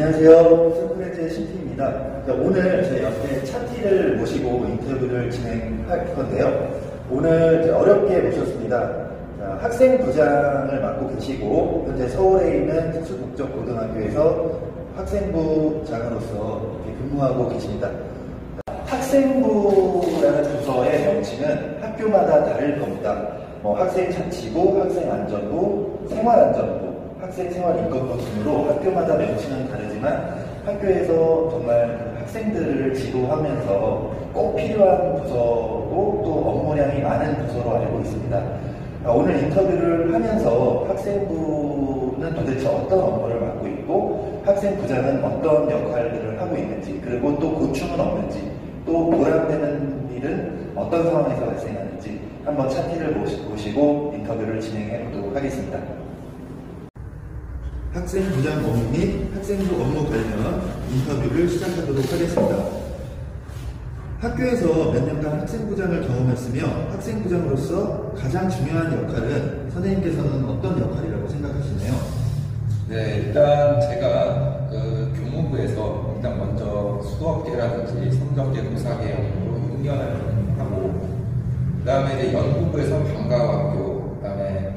안녕하세요. 소크레트의 신피입니다. 오늘 제 옆에 차티를 모시고 인터뷰를 진행할 건데요. 오늘 어렵게 모셨습니다. 학생부장을 맡고 계시고 현재 서울에 있는 특수국적고등학교에서 학생부장으로서 근무하고 계십니다. 학생부라는 부서의 명칭은 학교마다 다를 겁니다. 학생자치부, 학생안전부, 생활안전부, 학생생활인권부 등으로 학교마다 명칭은 다르지만 학교에서 정말 학생들을 지도하면서 꼭 필요한 부서고 또 업무량이 많은 부서로 알고 있습니다. 오늘 인터뷰를 하면서 학생부는 도대체 어떤 업무를 맡고 있고 학생부장은 어떤 역할들을 하고 있는지, 그리고 또 고충은 없는지, 또 보람되는 일은 어떤 상황에서 발생하는지 한번 차티를 모시고 인터뷰를 진행해 보도록 하겠습니다. 학생부장 업무 및 학생부 업무 관련 인터뷰를 시작하도록 하겠습니다. 학교에서 몇 년간 학생부장을 경험했으며 학생부장으로서 가장 중요한 역할은 선생님께서는 어떤 역할이라고 생각하시나요? 네, 일단 제가 교무부에서 일단 먼저 수업계라든지 성적계, 교사계 업무로 6년을 하고, 그 다음에 이제 연구부에서 방과학교, 그 다음에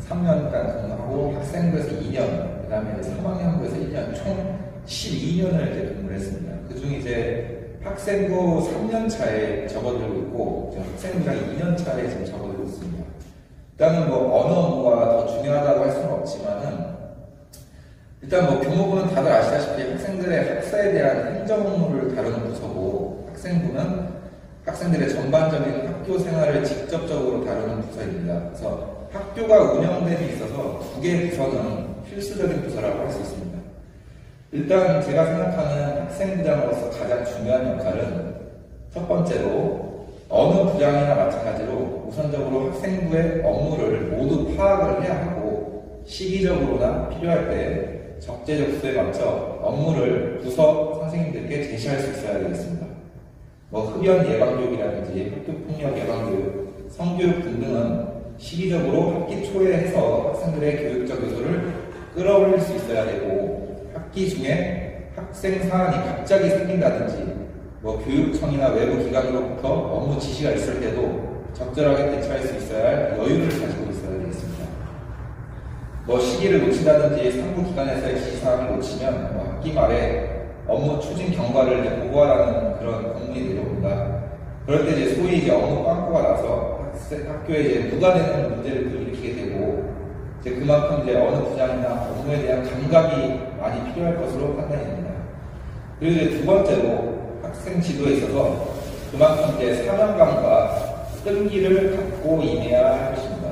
3년간 근무하고, 학생부에서 2년, 그 다음에 3학년부에서 1년, 총 12년을 이제 근무를 했습니다. 그 중에 이제 학생부 3년 차에 접어들고 있고, 학생부장 2년 차에 지금 접어들고 있습니다. 일단은 어느 업무가 더 중요하다고 할 수는 없지만은, 일단 교무부는 다들 아시다시피 학생들의 학사에 대한 행정 업무를 다루는 부서고, 학생부는 학생들의 전반적인 학교 생활을 직접적으로 다루는 부서입니다. 그래서 학교가 운영되는 데 있어서 두 개의 부서는 필수적인 부서라고 할 수 있습니다. 일단 제가 생각하는 학생부장으로서 가장 중요한 역할은 첫 번째로 어느 부장이나 마찬가지로 우선적으로 학생부의 업무를 모두 파악을 해야 하고, 시기적으로나 필요할 때 적재적소에 맞춰 업무를 부서 선생님들께 제시할 수 있어야 되겠습니다. 흡연 예방교육이라든지 학교폭력 예방교육, 성교육 등등은 시기적으로 학기 초에 해서 학생들의 교육적 요소를 끌어올릴 수 있어야 되고, 학기 중에 학생 사안이 갑자기 생긴다든지 교육청이나 외부 기관으로부터 업무 지시가 있을 때도 적절하게 대처할 수 있어야 할 여유를 가지고 있어야 되겠습니다. 시기를 놓친다든지 상부기관에서의 지시사항을 놓치면 학기 말에 업무 추진 경과를 보고하라는 그런 공문이 내려옵니다. 그럴 때 소위 업무 빵꾸가 나서 학교에 누가 되는 문제를 또 일으키게 되고, 그만큼 어느 부장이나 업무에 대한 감각이 많이 필요할 것으로 판단이 됩니다. 그리고 두 번째로 학생 지도에 있어서 그만큼 사명감과 끈기를 갖고 임해야 할 것입니다.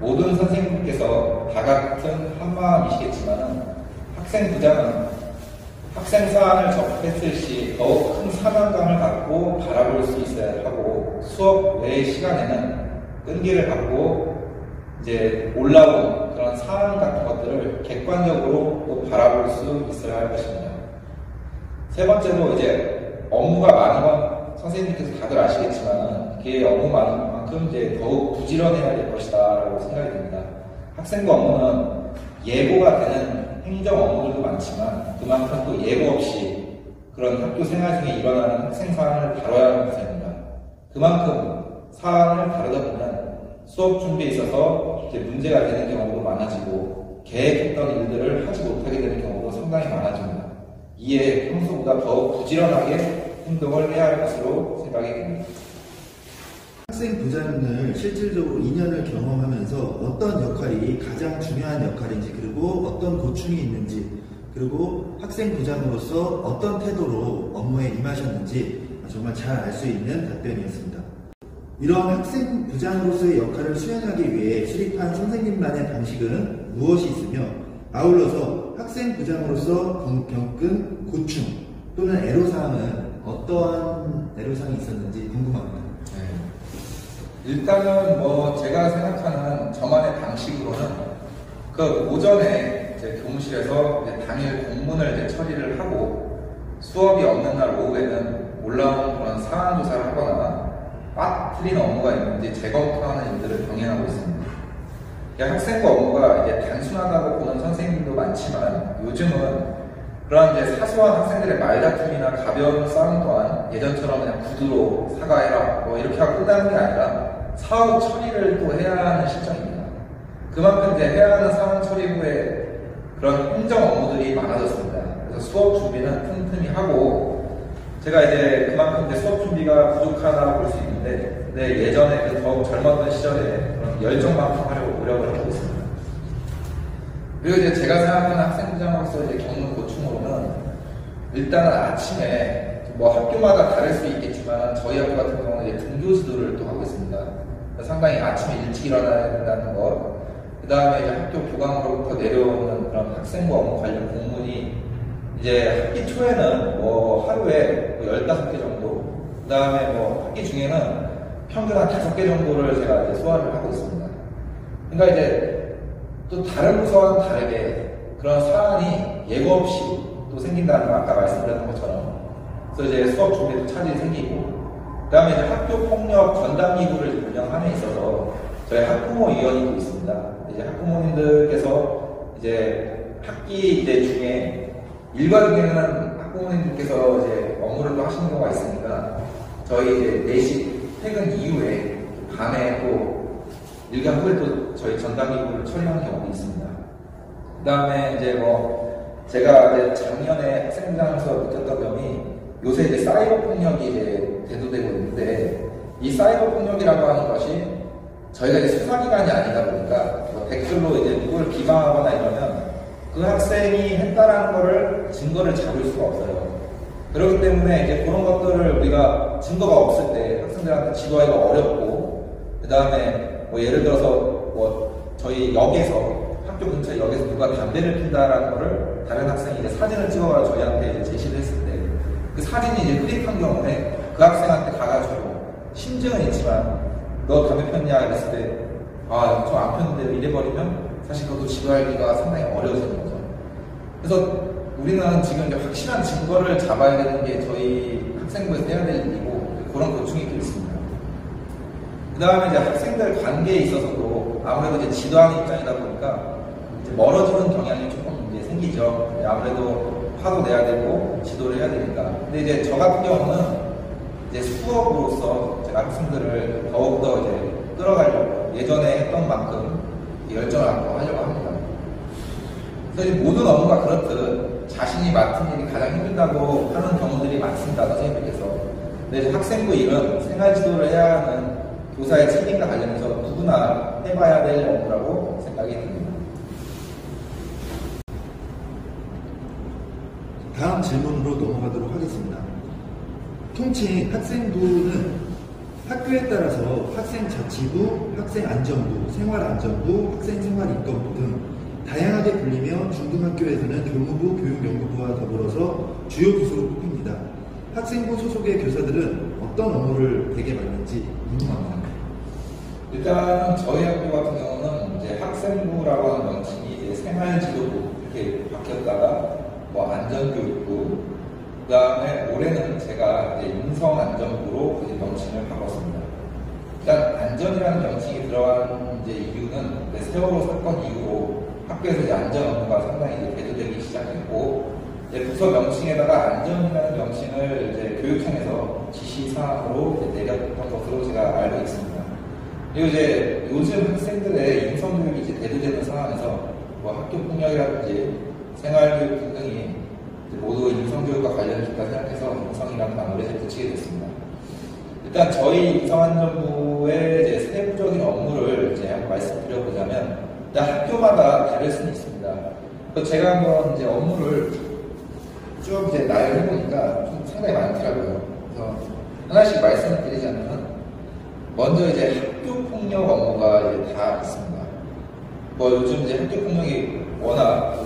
모든 선생님께서 다 같은 한마음이시겠지만 학생부장은 학생 사안을 접했을 시 더욱 큰 사명감을 갖고 바라볼 수 있어야 하고, 수업 외의 시간에는 끈기를 갖고 올라온 그런 사안 같은 것들을 객관적으로 또 바라볼 수 있어야 할 것입니다. 세 번째로 업무가 많은 건 선생님께서 다들 아시겠지만 그게 업무 많은 만큼 더욱 부지런해야 될 것이다 라고 생각이 듭니다. 학생부 업무는 예고가 되는 행정 업무들도 많지만 그만큼 또 예고 없이 그런 학교 생활 중에 일어나는 학생 사안을 다뤄야 하는 부서입니다. 그만큼 사안을 다루다 보면 수업 준비에 있어서 문제가 되는 경우도 많아지고, 계획했던 일들을 하지 못하게 되는 경우도 상당히 많아집니다. 이에 평소보다 더욱 부지런하게 행동을 해야 할 것으로 생각이 됩니다. 학생부장을 실질적으로 2년을 경험하면서 어떤 역할이 가장 중요한 역할인지, 그리고 어떤 고충이 있는지, 그리고 학생부장으로서 어떤 태도로 업무에 임하셨는지 정말 잘 알 수 있는 답변이었습니다. 이런 학생부장으로서의 역할을 수행하기 위해 수립한 선생님만의 방식은 무엇이 있으며, 아울러서 학생부장으로서 겪은 고충 또는 애로사항은 어떠한 애로사항이 있었는지 궁금합니다. 일단은 제가 생각하는 저만의 방식으로는 오전에 교무실에서 당일 공문을 처리를 하고, 수업이 없는 날 오후에는 올라온 그런 사안 조사를 하거나 빠뜨린 업무가 있는지 재검토하는 일들을 병행하고 있습니다. 학생부 업무가 단순하다고 보는 선생님도 많지만, 요즘은 그런 이제 사소한 학생들의 말다툼이나 가벼운 싸움 또한 예전처럼 그냥 구두로 사과해라 뭐 이렇게 하고 끝나는 게 아니라 사후 처리를 또 해야 하는 실정입니다. 그만큼 이제 해야 하는 사후 처리 후에 그런 행정 업무들이 많아졌습니다. 그래서 수업 준비는 틈틈이 하고 제가 이제 그만큼 이제 수업 준비가 부족하다 볼 수 있는데 근데 예전에 그 더욱 젊었던 시절에 그런 열정만큼 하려고 노력을 하고 있습니다. 그리고 이제 제가 생각하는 학생부장으로서 이제 겪는 고충으로는 일단은 아침에 뭐 학교마다 다를 수 있겠지만 저희 학교 같은 경우는 이제 등교 지도를 또 하고 있습니다. 상당히 아침에 일찍 일어나야 된다는 것, 그 다음에 이제 학교 교감으로부터 내려오는 그런 학생부 업무 관련 공문이 이제 학기 초에는 뭐 하루에 뭐 15개 정도, 그 다음에 뭐 학기 중에는 평균 한 5개 정도를 제가 이제 소화를 하고 있습니다. 그러니까 이제 또 다른 부서와는 다르게 그런 사안이 예고 없이 또 생긴다는 거 아까 말씀드렸던 것처럼 그래서 이제 수업 준비에도 차질이 생기고 그 다음에 이제 학교 폭력 전담 기구를 운영함에 있어서 저희 학부모 위원회도 있습니다. 이제 학부모님들께서 이제 학기 이제 중에 일과 중에는 학부모님들께서 이제 업무를 또 하시는 경우가 있으니까 저희 이제 4시 퇴근 이후에 밤에 또 일과 후에 또 저희 전담 기구를 처리하는 경우도 있습니다. 그 다음에 이제 뭐 제가 이제 작년에 학생부장에서 느꼈던 점이 요새 이제 사이버 폭력이 이제 대두되고 있는데 이 사이버 폭력이라고 하는 것이 저희가 이제 수사기관이 아니다 보니까 뭐 댓글로 이제 누구를 비방하거나 이러면 그 학생이 했다라는 거를 증거를 잡을 수가 없어요. 그렇기 때문에 이제 그런 것들을 우리가 증거가 없을 때 학생들한테 지도하기가 어렵고 그 다음에 뭐 예를 들어서 뭐 저희 역에서 학교 근처 역에서 누가 담배를 핀다라는 거를 다른 학생이 이제 사진을 찍어가지고 저희한테 이제 제시를 했을 때 그 사진이 이제 클릭한 경우에 그 학생한테 가가지고 심증은 있지만 너 담배 폈냐 이랬을 때 아, 저 안 폈는데 이래버리면 사실 그것도 지도하기가 상당히 어려워지는 거죠. 그래서 우리는 지금 이제 확실한 증거를 잡아야 되는 게 저희 학생부에서 해야 될 일이고 그런 고충이 또 있습니다. 그 다음에 이제 학생들 관계에 있어서도 아무래도 이제 지도하는 입장이다 보니까 이제 멀어지는 경향이 조금 이제 생기죠. 아무래도 화도 내야 되고 지도를 해야 되니까. 근데 이제 저 같은 경우는 이제 수업으로서 제가 학생들을 더욱더 이제 끌어가려고 예전에 했던 만큼 열정을 갖고 하려고 합니다. 그래서 모든 업무가 그렇듯 자신이 맡은 일이 가장 힘들다고 하는 경우들이 많습니다. 선생님들께서. 근데 이제 학생부 일은 생활 지도를 해야 하는 교사의 책임과 관련해서 누구나 해봐야 될 업무라고 생각이 듭니다. 다음 질문으로 넘어가도록 하겠습니다. 통칭 학생부는 학교에 따라서 학생자치부, 학생안전부, 생활안전부, 학생생활인권부 등 다양하게 불리며 중등학교에서는 교무부, 교육연구부와 더불어서 주요 부서로 꼽힙니다. 학생부 소속의 교사들은 어떤 업무를 대개 맡는지 궁금합니다. 일단 저희 학교 같은 경우는 이제 학생부라고 하는 명칭이 이제 생활지도부 이렇게 바뀌었다가 뭐 안전교육부, 그 다음에 올해는 제가 이제 인성안전부로 이제 명칭을 바꿨습니다. 일단 안전이라는 명칭이 들어간 이제 이유는 세월호 사건 이후로 학교에서 이제 안전 업무가 상당히 이제 대두되기 시작했고, 이제 부서 명칭에다가 안전이라는 명칭을 이제 교육청에서 지시사항으로 이제 내렸던 것으로 제가 알고 있습니다. 그리고 이제 요즘 학생들의 인성교육이 이제 대두되는 상황에서 뭐 학교 폭력이라든지 생활교육 등등이 모두 인성교육과 관련이 있다 생각해서 인성이라는 단어를 이제 붙이게 됐습니다. 일단 저희 인성안전부의 이제 세부적인 업무를 이제 한번 말씀드려보자면 일단 학교마다 다를 수는 있습니다. 그래서 제가 한번 이제 업무를 쭉 이제 나열해보니까 좀 상당히 많더라고요. 그래서 하나씩 말씀을 드리자면 먼저 이제 학교 폭력 업무가 이제 다 있습니다. 뭐 요즘 이제 학교 폭력이 워낙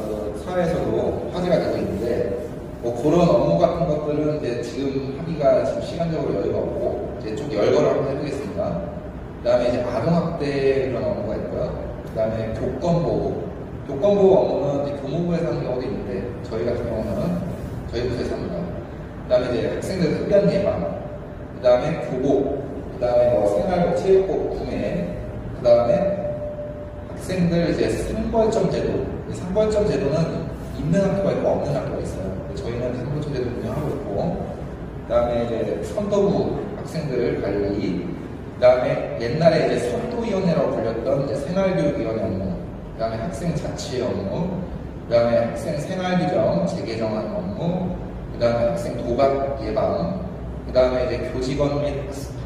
사회에서도 화제가 되고 있는데 뭐 그런 업무 같은 것들은 이제 지금 하기가 지금 시간적으로 여유가 없고 이제 좀 열거를 한번 해보겠습니다. 그 다음에 이제 아동학대 그런 업무가 있고요. 그 다음에 교권보호 업무는 이제 교무부에서 하는 경우도 있는데 저희 같은 경우는 저희 부서에서 합니다. 그 다음에 이제 학생들 흡연 예방, 그 다음에 교복, 그 다음에 뭐 생활 체육복 구매, 그 다음에 학생들 이제 상벌점 제도. 이 상벌점 제도는 있는 학교가 있고 없는 학교가 있어요. 저희는 상부초대도 운영하고 있고, 그 다음에 이제 선도부 학생들 관리, 그 다음에 옛날에 이제 선도위원회라고 불렸던 이제 생활교육위원회 업무, 그 다음에 학생 자치 업무, 그 다음에 학생 생활규정 재개정하는 업무, 그 다음에 학생 도박 예방, 그 다음에 이제 교직원 및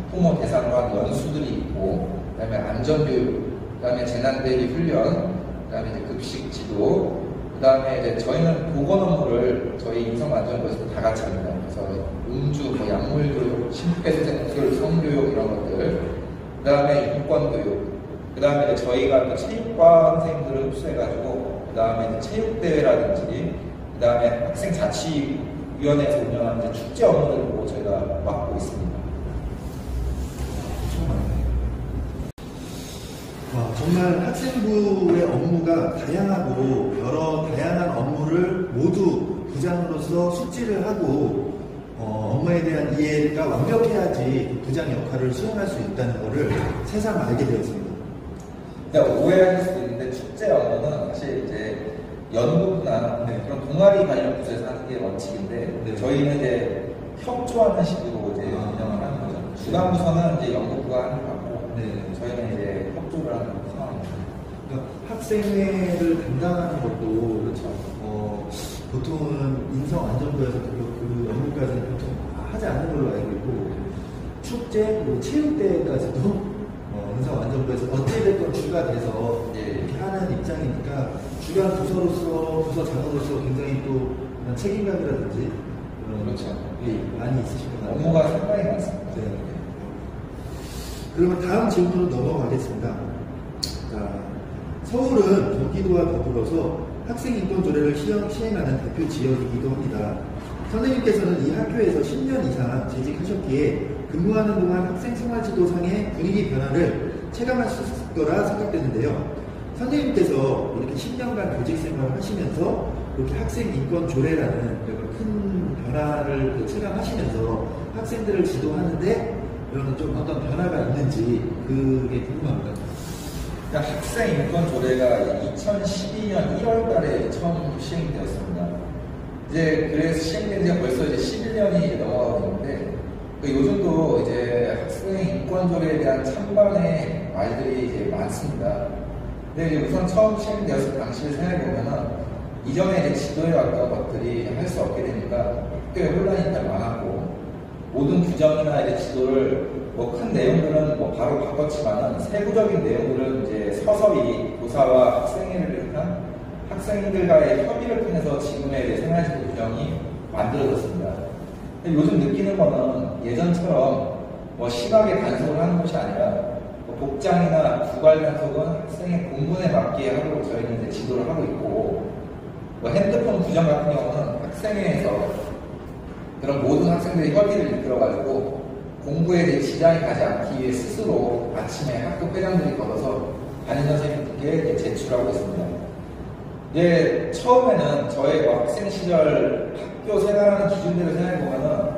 학부모 대상으로 한 연수들이 있고, 그 다음에 안전교육, 그 다음에 재난대비 훈련, 그 다음에 이제 급식 지도, 그 다음에 이제 저희는 보건 업무를 저희 인성안전부에서 다 같이 합니다. 그래서 음주, 뭐 약물교육, 심폐소생술, 성교육 이런 것들, 그 다음에 인권교육, 그 다음에 이제 저희가 또 체육과 선생님들을 흡수해가지고, 그 다음에 이제 체육대회라든지, 그 다음에 학생 자치위원회에서 운영하는 이제 축제 업무들도 저희가 맡고 있습니다. 정말 학생부의 업무가 다양하고 여러 다양한 업무를 모두 부장으로서 숙지를 하고 업무에 대한 이해가 완벽해야지 부장 역할을 수행할 수 있다는 것을 새삼 알게 되었습니다. 오해할 수 있는데 축제 업무는 사실 이제 연구나 그런 동아리 관련 부서에서 하는 게 원칙인데 저희는 이제 협조하는 식으로 이제 운영을 하는 거죠. 주간 부서는 이제 연구부가 하는 거고 저희는 이제 협조를 하는 상황입니다. 그러니까 학생회를 담당하는 것도 그렇죠. 보통은 인성안전부에서 그 업무까지는 보통 하지 않는 걸로 알고 있고 축제 그리고 체육대회까지도 인성안전부에서 어찌됐건 주가 돼서 이렇게 하는 입장이니까 주간 부서로서 부서 장으로서 굉장히 또 책임감이라든지 그렇죠. 많이 있으실 것 같아요. 업무가 상당히 많습니다. 네. 그러면 다음 질문으로 넘어가겠습니다. 자, 서울은 경기도와 더불어서 학생인권조례를 시행하는 대표 지역이기도 합니다. 선생님께서는 이 학교에서 10년 이상 재직하셨기에 근무하는 동안 학생생활지도상의 분위기 변화를 체감하셨을 거라 생각되는데요. 선생님께서 이렇게 10년간 교직생활을 하시면서 이렇게 학생인권조례라는 큰 변화를 체감하시면서 학생들을 지도하는데 이런 좀 어떤 변화가 있는지 그게 궁금합니다. 그러니까 학생인권조례가 2012년 1월 달에 처음 시행되었습니다. 이제 그래서 시행된 지가 벌써 이제 11년이 넘어가고 있는데 요즘도 이제 학생인권조례에 대한 찬반의 말들이 이제 많습니다. 근데 이제 우선 처음 시행되었을 당시를 생각해보면은 이전에 이제 지도해왔던 것들이 할 수 없게 되니까 학교에 혼란이 일단 많았고 모든 규정이나 이제 지도를 뭐 큰 내용들은 뭐 바로 바꿨지만은 세부적인 내용들은 이제 서서히 교사와 학생회를 비롯한 학생들과의 협의를 통해서 지금의 이제 생활지도 규정이 만들어졌습니다. 근데 요즘 느끼는 거는 예전처럼 뭐 심하게 단속을 하는 것이 아니라 뭐 복장이나 구갈 단속은 학생의 공분에 맞게 하도록 저희는 이제 지도를 하고 있고 뭐 핸드폰 규정 같은 경우는 학생회에서 그런 모든 학생들의 협의를 이끌어가지고 공부에 지장이 가지 않기 위해 스스로 아침에 학교 회장들이 걸어서 담임 선생님께 제출하고 있습니다. 이제 처음에는 저의 뭐 학생 시절 학교 생활하는 기준대로 생각해보면은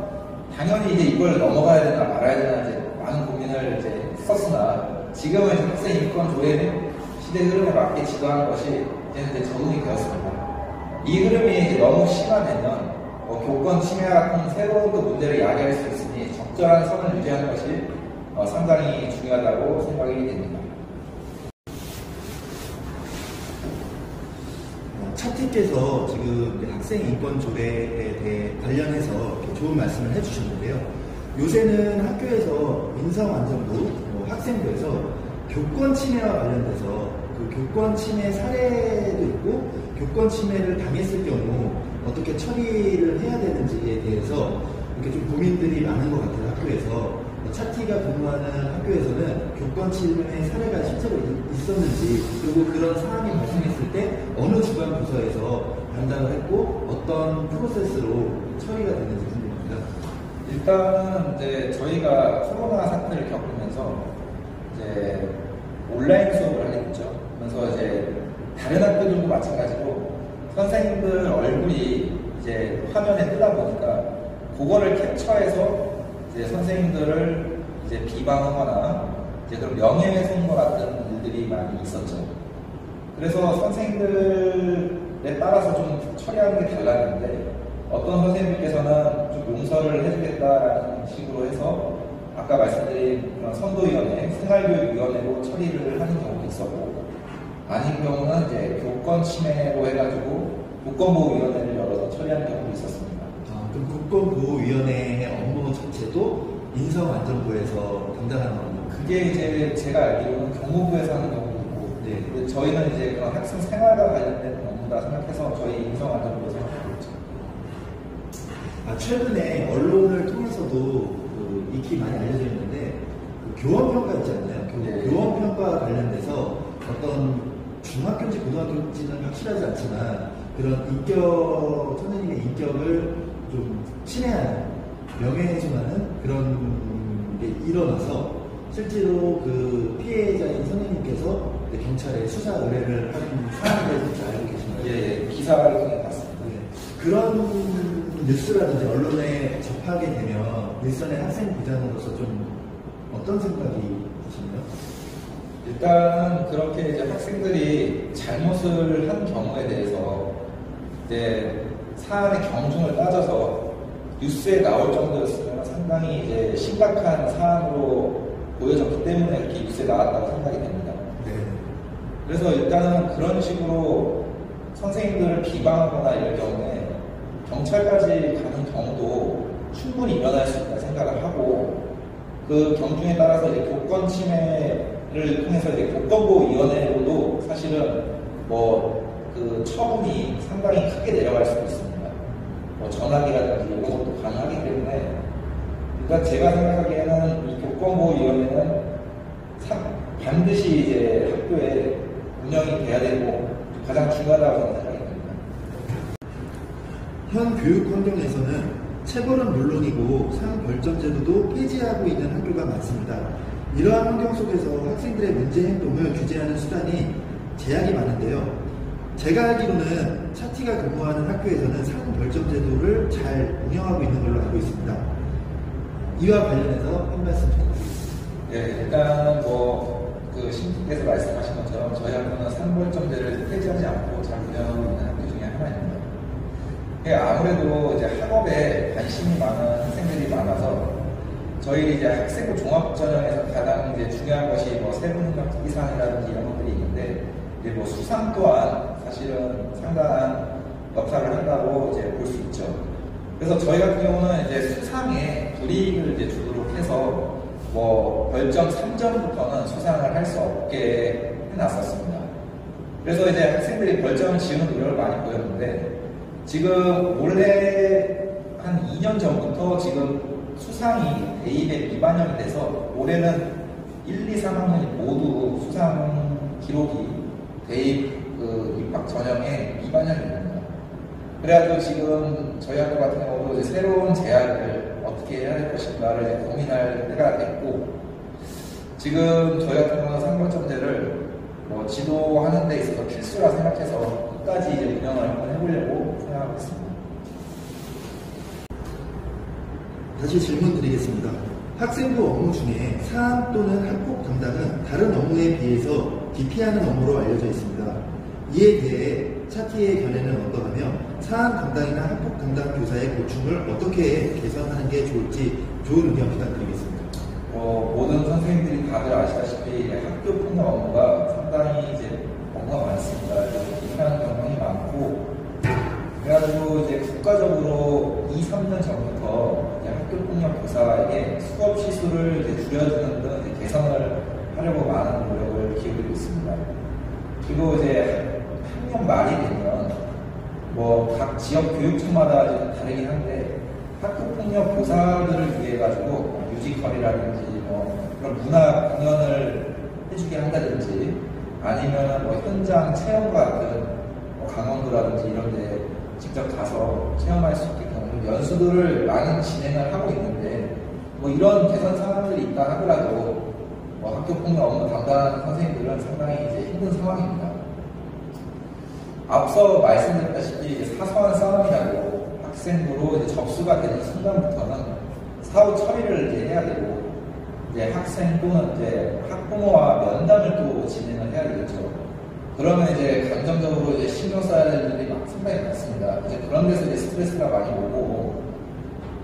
당연히 이제 이걸 넘어가야 되나 말아야 되나 이제 많은 고민을 이제 했었으나 지금은 이제 학생 인권 조례 시대 흐름에 맞게 지도하는 것이 이제 적응이 되었습니다. 이 흐름이 이제 너무 심하면 교권 침해 같은 새로운 또 문제를 야기할 수 있으니 적절한 선을 유지하는 것이 상당히 중요하다고 생각이 됩니다. 차티께서 지금 학생 인권 조례에 대해 관련해서 좋은 말씀을 해주셨는데요. 요새는 학교에서 인성안전부, 학생부에서 교권 침해와 관련돼서 그 교권 침해 사례도 있고 교권 침해를 당했을 경우 어떻게 처리를 해야 되는지에 대해서 이렇게 좀 고민들이 많은 것 같아요. 학교에서 차티가 근무하는 학교에서는 교권 침해 사례가 실제로 있었는지 그리고 그런 상황이 발생했을 때 어느 주관 부서에서 담당을 했고 어떤 프로세스로 처리가 됐는지 궁금합니다. 일단은 이제 저희가 코로나 사태를 겪으면서 이제 온라인 수업을 하게 됐죠. 그래서 이제 다른 학교들도 마찬가지로 선생님들 얼굴이 이제 화면에 뜨다 보니까 그거를 캡처해서 이제 선생님들을 이제 비방하거나 이제 그런 명예훼손과 같은 일들이 많이 있었죠. 그래서 선생님들 따라서 좀 처리하는 게 달랐는데 어떤 선생님께서는 좀 용서를 해주겠다라는 식으로 해서 아까 말씀드린 그런 선도위원회, 생활교육위원회로 처리를 하는 경우도 있었고 아닌 경우는 이제 교권 침해로 해가지고 교권보호위원회를 열어서 처리하는 경우도 있었습니다. 그럼 교권보호위원회의 업무 자체도 인성안전부에서 담당하는 업무? 그게 이제 제가 알기로는 교무부에서 하는 경우도 있고 네. 근데 저희는 이제 그런 학생 생활과 관련된 업무다 생각해서 저희 인성안전부에서 생각하고 있죠. 최근에 언론을 통해서도 익히 많이 알려져 있는데 교원평가 있지 않나요? 네. 교원평가 관련돼서 어떤 중학교인지 고등학교인지는 확실하지 않지만 그런 선생님의 인격을 좀 침해하는, 명예훼손하는 그런 게 일어나서 실제로 그 피해자인 선생님께서 경찰에 수사 의뢰를 한 사안에 대해서 혹시 알고 계신가요? 예, 기사를 통해 봤습니다. 네. 그런 뉴스라든지 언론에 접하게 되면 일선의 학생 부장으로서 좀 어떤 생각이 드시나요? 일단 그렇게 이제 학생들이 잘못을 한 경우에 대해서 이제 사안의 경중을 따져서 뉴스에 나올 정도였으면 상당히 이제 심각한 사안으로 보여졌기 때문에 이렇게 뉴스에 나왔다고 생각이 됩니다. 네. 그래서 일단은 그런 식으로 선생님들을 비방하거나 이럴 경우에 경찰까지 가는 경우도 충분히 일어날 수 있다 생각을 하고 그 경중에 따라서 이제 교권 침해를 통해서 이제 교권보호위원회로도 사실은 그 처분이 상당히 크게 내려갈 수도 있습니다. 전학이라든지 이런 것도 가능하기 때문에 일단 제가 생각하기에는 이 교권보호위원회는 반드시 이제 학교에 운영이 돼야 되고 가장 중요하다고 생각합니다. 현 교육 환경에서는 체벌은 물론이고 상벌점 제도도 폐지하고 있는 학교가 많습니다. 이러한 환경 속에서 학생들의 문제 행동을 규제하는 수단이 제약이 많은데요. 제가 알기로는 차티가 근무하는 학교에서는 상벌점 제도를 잘 운영하고 있는 걸로 알고 있습니다. 이와 관련해서 한 말씀 부탁드립니다. 네, 일단 그 신부께서 말씀하신 것처럼 저희 학교는 상벌점제를 폐지하지 않고 잘 운영하고 있는 학교 중에 하나입니다. 아무래도 이제 학업에 관심이 많은 학생들이 많아서 저희 이제 학생부 종합전형에서 가장 이제 중요한 것이 세부능력 특기사항이라든지 이런 것들이 있는데 이제 수상 또한 사실은 상당한 역할을 한다고 이제 볼 수 있죠. 그래서 저희 같은 경우는 이제 수상에 불이익을 이제 주도록 해서 벌점 3점부터는 수상을 할 수 없게 해놨었습니다. 그래서 이제 학생들이 벌점을 지우는 노력을 많이 보였는데 지금 올해 한 2년 전부터 지금 수상이 대입에 미반영이 돼서 올해는 1, 2, 3학년이 모두 수상 기록이 대입 입학 전형에 미반영이 됩니다. 그래가지고 지금 저희 학교 같은 경우도 이제 새로운 제안을 어떻게 해야 될 것인가를 이제 고민할 때가 됐고 지금 저희 같은 경우는 상벌점제를 지도하는 데 있어서 필수라 생각해서 끝까지 이제 운영을 한번 해보려고 생각하고 있습니다. 다시 질문 드리겠습니다. 학생부 업무 중에 사안 또는 학폭 담당은 다른 업무에 비해서 기피하는 업무로 알려져 있습니다. 이에 대해 차티의 견해는 어떠하며 사안 담당이나 학폭 담당 교사의 고충을 어떻게 개선하는 게 좋을지 좋은 의견 부탁드리겠습니다. 모든 선생님들이 다들 아시다시피 학교 폭력 업무가 상당히 이제 업무가 많습니다. 기피하는 경향이 많고 그래가지고 이제 국가적으로 2, 3년 전부터 이제 학교 폭력 교사에게 수업 시수를 이제 줄여주는 등 이제 개선을 하려고 많은 노력을 기울이고 있습니다. 그리고 이제 학년 말이 되면 각 지역 교육청마다 좀 다르긴 한데 학교 폭력 교사들을 위해 가지고 뮤지컬이라든지 그런 문화 공연을 해주게 한다든지 아니면 현장 체험 같은 강원도라든지 이런 데 직접 가서 체험할 수 있게끔 연수들을 많이 진행을 하고 있는데 이런 개선 사항들이 있다 하더라도 학교 폭력 업무 담당하는 선생님들은 상당히 이제 힘든 상황입니다. 앞서 말씀드렸다시피 이제 사소한 싸움이라도 학생부로 이제 접수가 되는 순간부터는 사후 처리를 이제 해야 되고 이제 학생 또는 이제 학부모와 면담을 또 진행을 해야 되겠죠. 그러면 이제 감정적으로 이제 신경 써야 될 일이 상당히 많습니다. 이제 그런 데서 이제 스트레스가 많이 오고,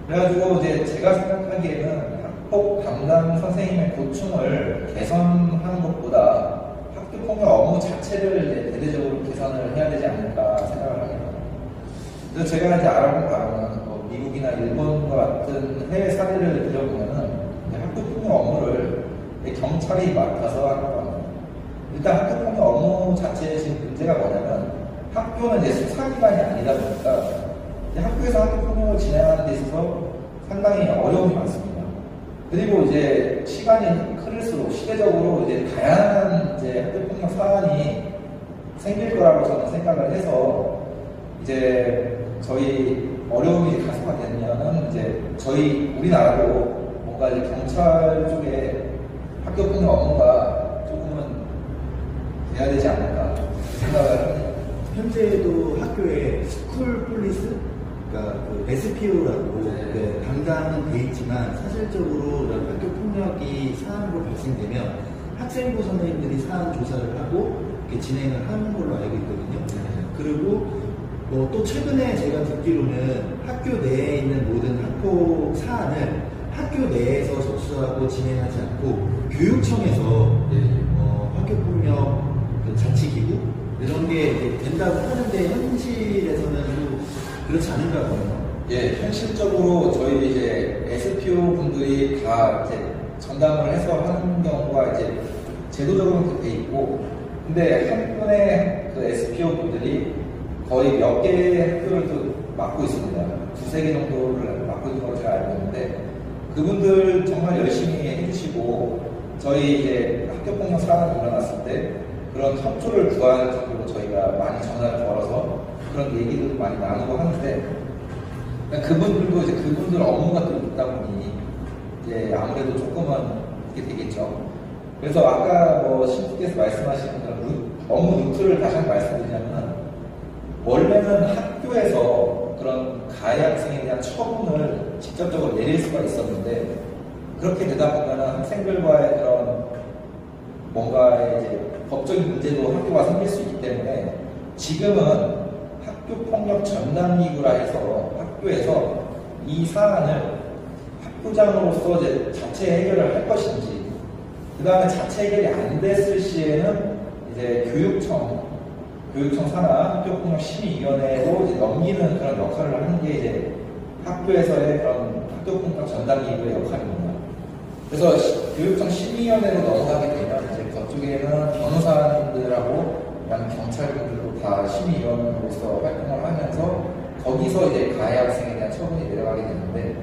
그래가지고 이제 제가 생각하기에는 학폭 담당 선생님의 고충을 개선하는 것보다 학교 폭력 업무 자체를 이제 대대적으로 개선을 해야 되지 않을까 생각을 합니다. 그래서 제가 이제 알아본 바로는 뭐 미국이나 일본과 같은 해외 사례를 들어보면은 학교 폭력 업무를 경찰이 맡아서 하는 겁니다. 일단 학교 폭력 업무 자체의 지금 문제가 뭐냐면 학교는 이제 수사기관이 아니다 보니까 학교에서 학교 폭력을 진행하는 데 있어서 상당히 어려움이 많습니다. 그리고 이제 시간이 흐를수록 시대적으로 이제 다양한 이제 학교 폭력 사안이 생길 거라고 저는 생각을 해서 이제 저희 어려움이 가속화 되면은 이제 저희 우리나라도 뭔가 이제 경찰 쪽에 학교 폭력 업무가 조금은 돼야 되지 않을까 생각을 합니다. 현재도 학교에 스쿨 폴리스, 그러니까 그 SPO라고 네. 담당은 돼 있지만 사실적으로 이런 학교 폭력이 사안으로 발생되면 학생부 선생님들이 사안 조사를 하고 이렇게 진행을 하는 걸로 알고 있거든요. 그리고 또 최근에 제가 듣기로는 학교 내에 있는 모든 학폭 사안을 학교 내에서 접수하고 진행하지 않고 교육청에서 학교폭력 자치기구 이런 게 이제 된다고 하는데 현실에서는 그렇지 않은가 봐요. 예, 현실적으로 저희 이제 SPO 분들이 다 이제 전담을 해서 하는 경우가 이제 제도적으로 돼 있고, 근데 한 분의 그 SPO 분들이 거의 몇 개의 학교를 또 맡고 있습니다. 두세 개 정도를 맡고 있는 걸로 제가 알고 있는데, 그분들 정말 열심히 해주시고, 저희 이제 학교폭력 사안이 일어났을 때 그런 협조를 구할 정도로 저희가 많이 전화를 걸어서 그런 얘기도 많이 나누고 하는데, 그분들도 이제 그분들 업무가 또 있다 보니 이제 아무래도 조금은 이렇게 되겠죠. 그래서 아까 뭐 신부께서 말씀하신 그런 업무 루트를 다시 한번 말씀드리자면, 원래는 학교에서 그런 가해 학생에 대한 처분을 직접적으로 내릴 수가 있었는데, 그렇게 되다 보면 학생들과의 그런 뭔가 이제 법적인 문제도 학교가 생길 수 있기 때문에 지금은 학교폭력 전담기구라 해서 학교에서 이 사안을 학교장으로서 이제 자체 해결을 할 것인지, 그 다음에 자체 해결이 안 됐을 시에는 이제 교육청 산하 학교폭력 심의위원회로 이제 넘기는 그런 역할을 하는 게 이제 학교에서의 그런 학교폭력 전담기구의 역할입니다. 그래서 교육청 심의위원회로 넘어가게 되면 이제 그쪽에는 변호사님들하고 경찰분들도 다 심의위원으로서 활동을 하면서 거기서 이제 가해 학생에 대한 처분이 내려가게 되는데,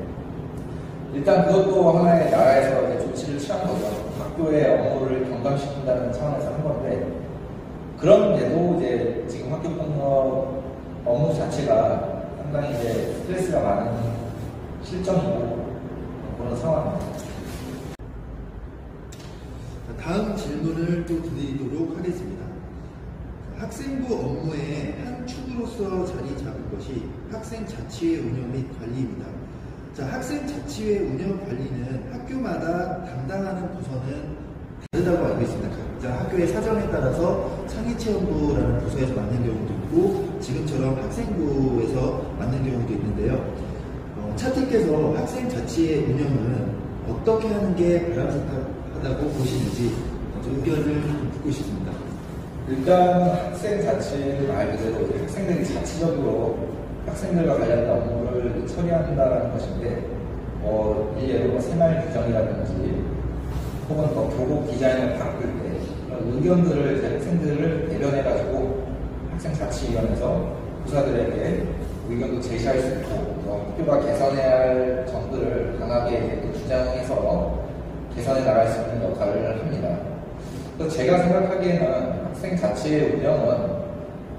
일단 그것도 하나의 나라에서 이제 조치를 취한 거죠. 학교의 업무를 경감시킨다는 차원에서 한 건데, 그런데도 이제 지금 학교폭력 업무 자체가 상당히 이제 스트레스가 많은 실정이고 그런 상황입니다. 다음 질문을 또 드리도록 하겠습니다. 학생부 업무의 한 축으로서 자리 잡은 것이 학생 자치회 운영 및 관리입니다. 자, 학생 자치회 운영 관리는 학교마다 담당하는 부서는 다르다고 알고 있습니다. 각자 학교의 사정에 따라서 창의체험부라는 부서에서 맡는 경우도 있고 지금처럼 학생부에서 맡는 경우도 있는데요. 차트께서 학생 자치회 운영은 어떻게 하는 게 바람직하다고 보시는지 의견을 좀 듣고 싶습니다. 일단 학생 자치 말 그대로 학생들이 자치적으로 학생들과 관련된 업무를 처리한다는 것인데, 예를 들어 새마을 규정이라든지 혹은 또 교복 디자인을 바꿀 때 그런 의견들을 이제 학생들을 대변해가지고 학생 자치위원회에서 부사들에게 의견도 제시할 수 있고, 학교가 개선해야 할 점들을 강하게 또 주장해서 개선해 나갈 수 있는 역할을 합니다. 그래서 제가 생각하기에는 학생 자치의 운영은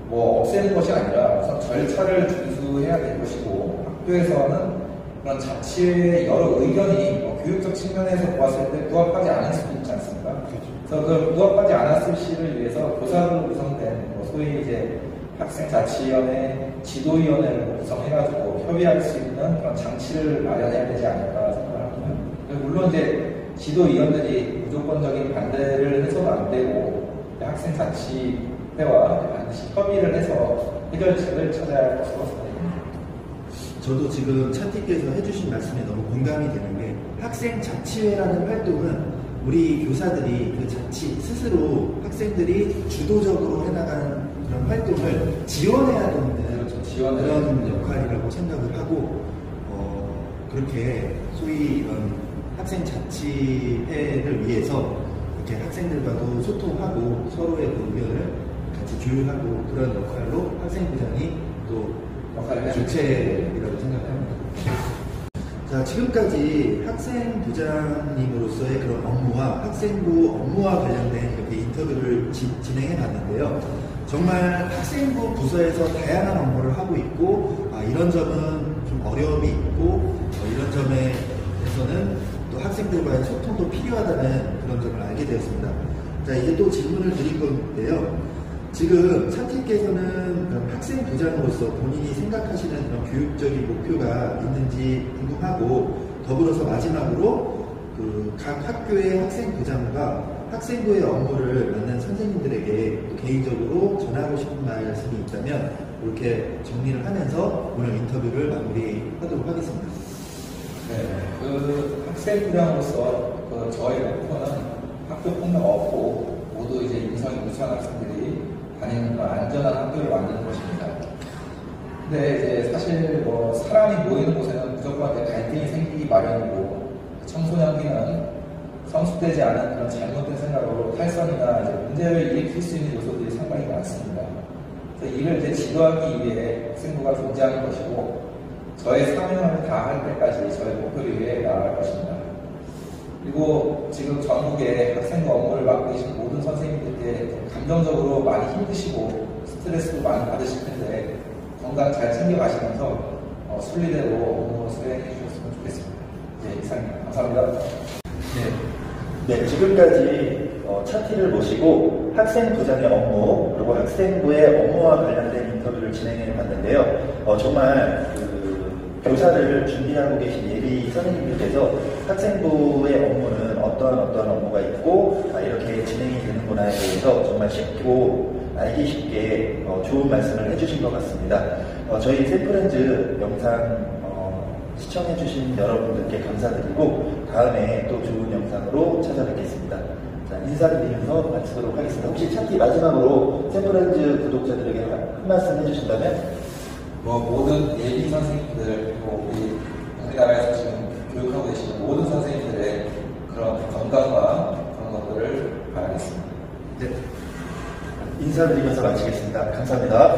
뭐 없애는 것이 아니라 우선 절차를 준수해야 될 것이고, 학교에서는 그런 자치의 여러 의견이 교육적 측면에서 보았을 때 부합하지 않을 수도 있지 않습니까? 그래서 그 부합하지 않았을 시를 위해서 교사로 구성된 소위 이제 학생 자치위원회 지도위원회를 구성해가지고 협의할 수 있는 그런 장치를 마련해야 되지 않을까 생각합니다. 물론 이제 지도위원들이 무조건적인 반대를 해서도 안 되고, 학생 자치 협회와 반드시 협의를 해서 해결책을 찾아야 할 것으로 생각합니다. 저도 지금 차티께서 해주신 말씀에 너무 공감이 되는 게 학생 자치회라는 활동은 우리 교사들이 그 자치 스스로 학생들이 주도적으로 해나가는 그런 활동을 지원해야 되는 그렇죠. 지원을 그런 역할이라고 생각을 하고 그렇게 소위 이런 학생 자치회를 위해서 이렇게 학생들과도 소통하고 서로의 그 의견을 같이 조율하고 그런 역할로 학생부장이 또 역할을 해야죠. 주체라고 생각합니다. 자, 지금까지 학생부장님으로서의 그런 업무와 학생부 업무와 관련된 이렇게 인터뷰를 진행해 봤는데요. 정말 학생부 부서에서 다양한 업무를 하고 있고, 이런 점은 좀 어려움이 있고, 이런 점에서는 또 학생들과의 소통도 필요하다는 그런 점을 알게 되었습니다. 자, 이제 또 질문을 드릴 건데요. 지금 차티께서는 학생부장으로서 본인이 생각하시는 그런 교육적인 목표가 있는지 궁금하고, 더불어서 마지막으로 각 학교의 학생부장과 학생부의 업무를 맡는 선생님들에게 개인적으로 전하고 싶은 말씀이 있다면 이렇게 정리를 하면서 오늘 인터뷰를 마무리하도록 하겠습니다. 네, 학생부장으로서 저의 목표는 학교 폭력 없고 모두 이제 인성이 우수한 학생들이 다니는 그런 안전한 학교를 만드는 것입니다. 근데 이제 사실 사람이 모이는 곳에는 무조건 갈등이 생기기 마련이고, 청소년기는 성숙되지 않은 그런 잘못된 생각으로 탈선이나 이제 문제를 일으킬 수 있는 요소들이 상당히 많습니다. 그래서 이를 이제 지도하기 위해 학생부가 존재하는 것이고, 저의 사명을 다할 때까지 저의 목표를 위해 나아갈 것입니다. 그리고 지금 전국에 학생부 업무를 맡고 계신 모든 선생님들께 감정적으로 많이 힘드시고 스트레스도 많이 받으실 텐데 건강 잘 챙겨가시면서 순리대로 업무 수행해 주셨으면 좋겠습니다. 네, 이상입니다. 감사합니다. 네, 지금까지 차티를 모시고 학생부장의 업무 그리고 학생부의 업무와 관련된 인터뷰를 진행해 봤는데요. 정말 교사를 준비하고 계신 예비 선생님들께서 학생부의 업무는 어떠한 업무가 있고 이렇게 진행이 되는구나에 대해서 정말 쉽고 알기 쉽게 좋은 말씀을 해주신 것 같습니다. 저희 셀프렌즈 영상 시청해주신 여러분들께 감사드리고 다음에 또 좋은 영상으로 찾아뵙겠습니다. 자, 인사드리면서 마치도록 하겠습니다. 혹시 차티 마지막으로 셀프렌즈 구독자들에게 한 말씀 해주신다면? 모든 예비 선생님들, 그리고 우리 우리나라에서 지금 교육하고 계시는 모든 선생님들의 그런 건강과 그런 것들을 바라겠습니다. 네. 인사드리면서 마치겠습니다. 감사합니다.